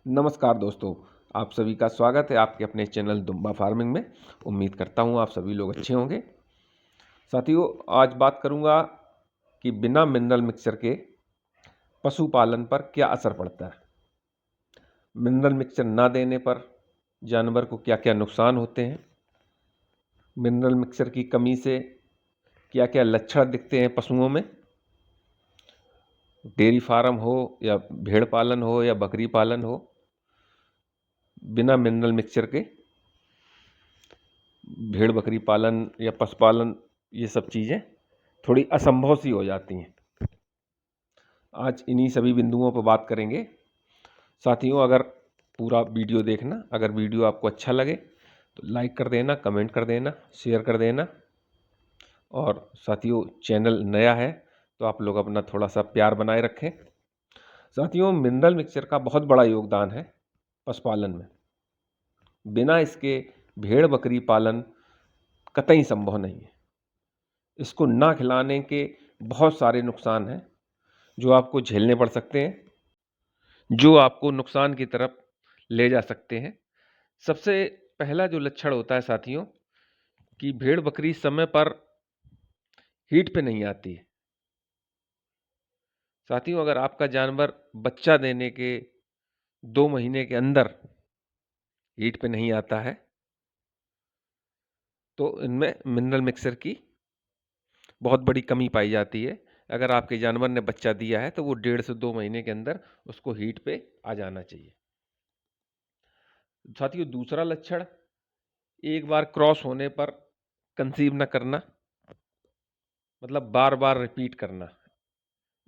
नमस्कार दोस्तों, आप सभी का स्वागत है आपके अपने चैनल दुम्बा फार्मिंग में। उम्मीद करता हूँ आप सभी लोग अच्छे होंगे। साथियों, आज बात करूँगा कि बिना मिनरल मिक्सचर के पशुपालन पर क्या असर पड़ता है। मिनरल मिक्सचर ना देने पर जानवर को क्या क्या नुकसान होते हैं। मिनरल मिक्सचर की कमी से क्या क्या लक्षण दिखते हैं पशुओं में। डेयरी फार्म हो या भेड़ पालन हो या बकरी पालन हो, बिना मिनरल मिक्सचर के भेड़ बकरी पालन या पशुपालन, ये सब चीज़ें थोड़ी असंभव सी हो जाती हैं। आज इन्हीं सभी बिंदुओं पर बात करेंगे। साथियों, अगर पूरा वीडियो देखना, अगर वीडियो आपको अच्छा लगे तो लाइक कर देना, कमेंट कर देना, शेयर कर देना। और साथियों, चैनल नया है तो आप लोग अपना थोड़ा सा प्यार बनाए रखें। साथियों, मिनरल मिक्सचर का बहुत बड़ा योगदान है पशुपालन में। बिना इसके भेड़ बकरी पालन कतई संभव नहीं है। इसको ना खिलाने के बहुत सारे नुकसान हैं जो आपको झेलने पड़ सकते हैं, जो आपको नुकसान की तरफ ले जा सकते हैं। सबसे पहला जो लक्षण होता है साथियों, कि भेड़ बकरी समय पर हीट पे नहीं आती है। साथियों, अगर आपका जानवर बच्चा देने के 2 महीने के अंदर हीट पे नहीं आता है तो इनमें मिनरल मिक्सचर की बहुत बड़ी कमी पाई जाती है। अगर आपके जानवर ने बच्चा दिया है तो वो 1.5 से 2 महीने के अंदर उसको हीट पे आ जाना चाहिए। साथियों, दूसरा लक्षण, एक बार क्रॉस होने पर कंसीव न करना, मतलब बार बार रिपीट करना।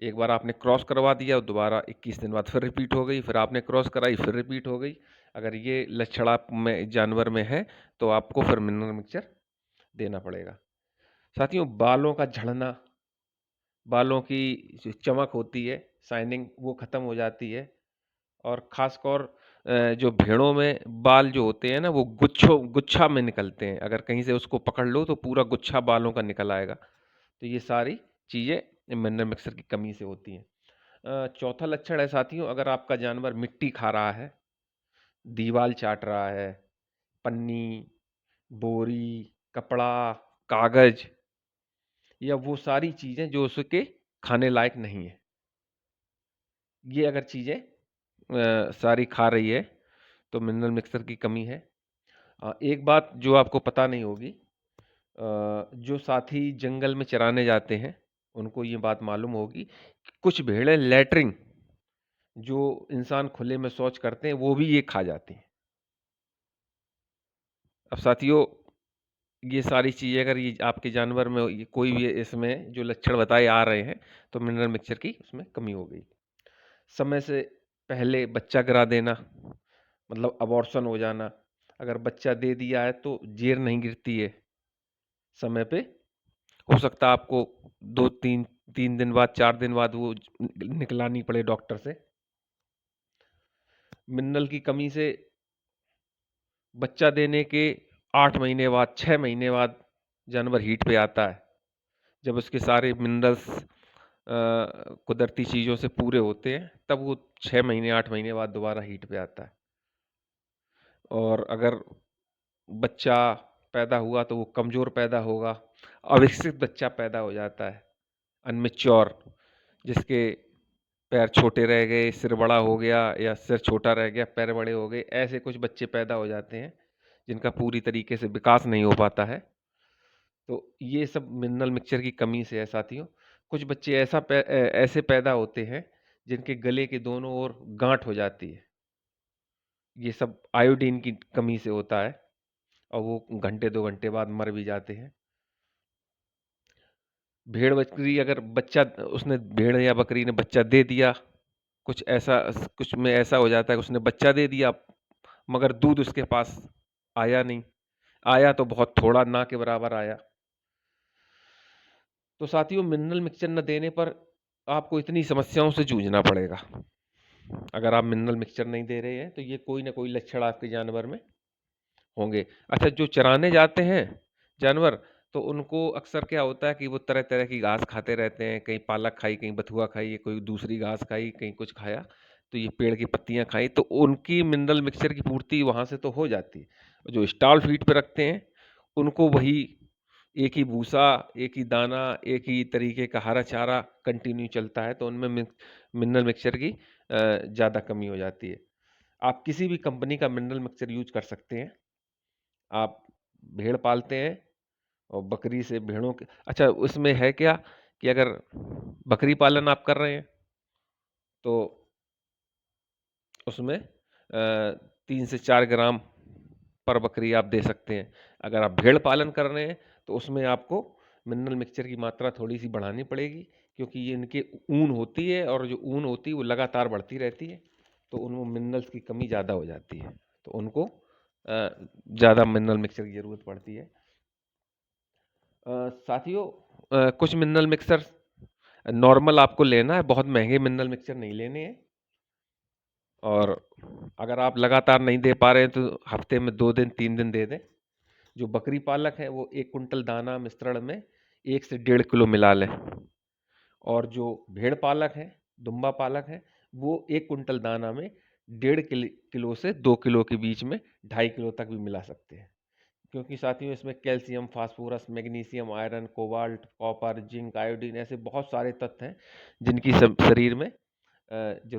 एक बार आपने क्रॉस करवा दिया, दोबारा 21 दिन बाद फिर रिपीट हो गई, फिर आपने क्रॉस कराई, फिर रिपीट हो गई। अगर ये लक्षण आप में जानवर में है तो आपको फिर मिनरल मिक्सचर देना पड़ेगा। साथियों, बालों का झड़ना, बालों की जो चमक होती है, शाइनिंग, वो ख़त्म हो जाती है। और ख़ासकर जो भेड़ों में बाल जो होते हैं ना, वो गुच्छा में निकलते हैं। अगर कहीं से उसको पकड़ लो तो पूरा गुच्छा बालों का निकल आएगा। तो ये सारी चीज़ें मिनरल मिक्सचर की कमी से होती हैं। चौथा लक्षण है साथियों, अगर आपका जानवर मिट्टी खा रहा है, दीवार चाट रहा है, पन्नी, बोरी, कपड़ा, कागज, या वो सारी चीज़ें जो उसके खाने लायक नहीं है, ये अगर चीज़ें सारी खा रही है तो मिनरल मिक्सचर की कमी है। एक बात जो आपको पता नहीं होगी, जो साथी जंगल में चराने जाते हैं उनको ये बात मालूम होगी कि कुछ भेड़ें लैट्रिन, जो इंसान खुले में शौच करते हैं, वो भी ये खा जाती हैं। अब साथियों, ये सारी चीज़ें अगर ये आपके जानवर में ये कोई भी इसमें जो लक्षण बताए आ रहे हैं तो मिनरल मिक्सचर की उसमें कमी हो गई। समय से पहले बच्चा गिरा देना, मतलब अबॉर्शन हो जाना। अगर बच्चा दे दिया है तो जेर नहीं गिरती है समय पे। हो सकता है आपको 2 3 दिन बाद, 4 दिन बाद वो निकलानी पड़े डॉक्टर से। मिनरल की कमी से बच्चा देने के 8 महीने बाद, 6 महीने बाद जानवर हीट पे आता है। जब उसके सारे मिनरल्स कुदरती चीज़ों से पूरे होते हैं, तब वो 6 महीने 8 महीने बाद दोबारा हीट पे आता है। और अगर बच्चा पैदा हुआ तो वो कमज़ोर पैदा होगा, अविकसित बच्चा पैदा हो जाता है, अनमेच्योर, जिसके पैर छोटे रह गए, सिर बड़ा हो गया, या सिर छोटा रह गया, पैर बड़े हो गए। ऐसे कुछ बच्चे पैदा हो जाते हैं जिनका पूरी तरीके से विकास नहीं हो पाता है। तो ये सब मिनरल मिक्सचर की कमी से है साथियों। कुछ बच्चे ऐसे पैदा होते हैं जिनके गले के दोनों ओर गांठ हो जाती है। ये सब आयोडीन की कमी से होता है और वो घंटे 2 घंटे बाद मर भी जाते हैं। भेड़ बकरी अगर बच्चा, उसने भेड़ या बकरी ने बच्चा दे दिया, कुछ में ऐसा हो जाता है कि उसने बच्चा दे दिया मगर दूध उसके पास आया नहीं, आया तो बहुत थोड़ा, ना के बराबर आया। तो साथियों, मिनरल मिक्सचर न देने पर आपको इतनी समस्याओं से जूझना पड़ेगा। अगर आप मिनरल मिक्सचर नहीं दे रहे हैं तो ये कोई ना कोई लक्षण आपके जानवर में होंगे। अच्छा, जो चराने जाते हैं जानवर, तो उनको अक्सर क्या होता है कि वो तरह-तरह की घास खाते रहते हैं, कहीं पालक खाई, कहीं बथुआ खाई, कोई दूसरी घास खाई, कहीं कुछ खाया। तो ये पेड़ की पत्तियाँ खाई, तो उनकी मिनरल मिक्सचर की पूर्ति वहाँ से तो हो जाती है। जो स्टॉल फीड पे रखते हैं, उनको वही एक ही भूसा, एक ही दाना, एक ही तरीके का हरा चारा कंटिन्यू चलता है, तो उनमें मिनरल मिक्सचर की ज़्यादा कमी हो जाती है। आप किसी भी कंपनी का मिनरल मिक्सचर यूज कर सकते हैं। आप भेड़ पालते हैं और बकरी से भेड़ों के, अच्छा उसमें है क्या कि अगर बकरी पालन आप कर रहे हैं तो उसमें 3 से 4 ग्राम पर बकरी आप दे सकते हैं। अगर आप भेड़ पालन कर रहे हैं तो उसमें आपको मिनरल मिक्सचर की मात्रा थोड़ी सी बढ़ानी पड़ेगी, क्योंकि ये इनके ऊन होती है और जो ऊन होती है वो लगातार बढ़ती रहती है, तो उनमें मिनरल्स की कमी ज़्यादा हो जाती है, तो उनको ज़्यादा मिनरल मिक्सचर की ज़रूरत पड़ती है। साथियों, कुछ मिनरल मिक्सर नॉर्मल आपको लेना है, बहुत महंगे मिनरल मिक्सचर नहीं लेने हैं। और अगर आप लगातार नहीं दे पा रहे हैं तो हफ्ते में 2 दिन 3 दिन दे दें। जो बकरी पालक है वो 1 कुंटल दाना मिश्रण में 1 से 1.5 किलो मिला लें, और जो भेड़ पालक है, दुम्बा पालक है, वो 1 कुंटल दाना में 1.5 किलो से 2 किलो के बीच में 2.5 किलो तक भी मिला सकते हैं। क्योंकि साथियों इसमें calcium, phosphorus, magnesium, iron, cobalt, copper, zinc, iodine ऐसे बहुत सारे तत्व हैं जिनकी शरीर में जरूरत